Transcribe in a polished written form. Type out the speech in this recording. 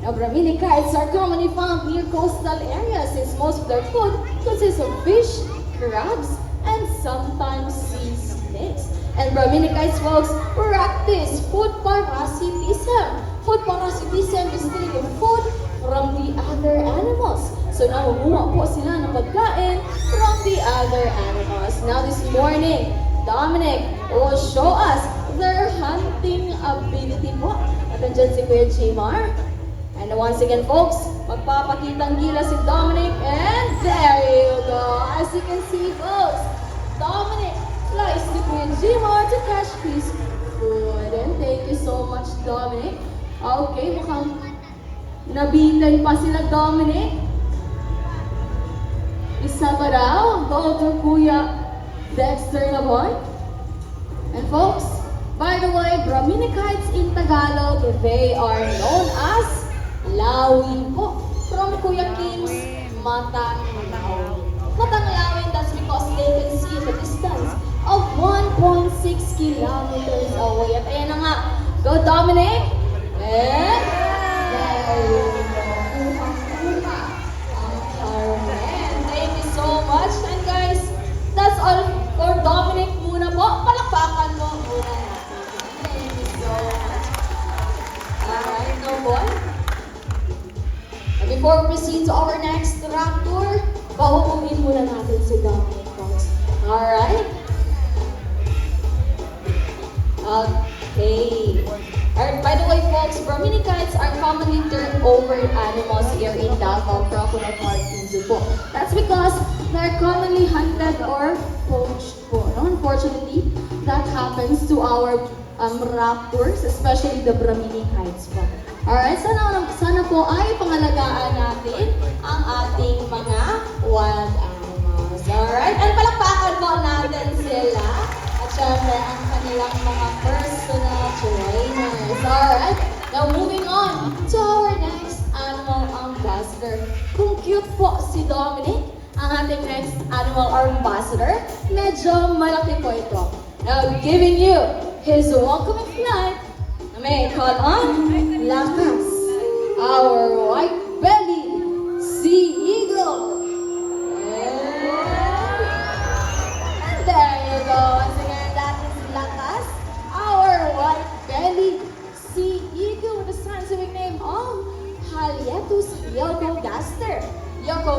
Now, Braminikites are commonly found near coastal areas since most of their food consists of fish, crabs, and sometimes sea snakes. And Braminikites, folks, practice food parasitism. Food parasitism is stealing food from the other animals. So, nangunguha po sila ng pagkain from the other animals. Now, this morning, Dominic will show us their hunting ability po. At andyan si Kuya Jmar. And once again, folks, magpapakitang gila si Dominic, and there you go. As you can see, folks, Dominic flies to Kuya Jmar to catch his food. And thank you so much, Dominic. Okay, mukhang nabitan pa sila, Dominic. Isa pa daw, go to Kuya Dexter naman. And folks, by the way, Braminikites in Tagalog, they are known as Lawin po. From Kuya Kim's Matang Lawin. Matang Lawin, that's because they can see the distance of 1.6 kilometers away. At ayan na nga, go Dominic! And there you go. Thank you so much. And guys, that's all for Dominic muna po. Palakpakan mo muna natin. Thank you so much. Alright, no boy. Before we proceed to our next raptor, pauumin muna natin si Dominic, folks. Alright? Okay. Alright, by the way, folks, Braminikites are commonly turned over animals here in Davao, Crocodile Park in Cebu. That's because they're commonly hunted or poached po. No? Unfortunately, that happens to our raptors, especially the Braminikites po. Alright, sana po ay pangalagaan natin ang ating mga wild animals. Alright, and palakpakan po natin sila. At syempre, ang kanilang mga personal trainers. Alright, now moving on to our next animal ambassador. Kung cute po si Dominic, ang ating next animal ambassador, medyo malaki po ito. Now, giving you his welcoming flight, may call on Lakas, our white belly sea eagle.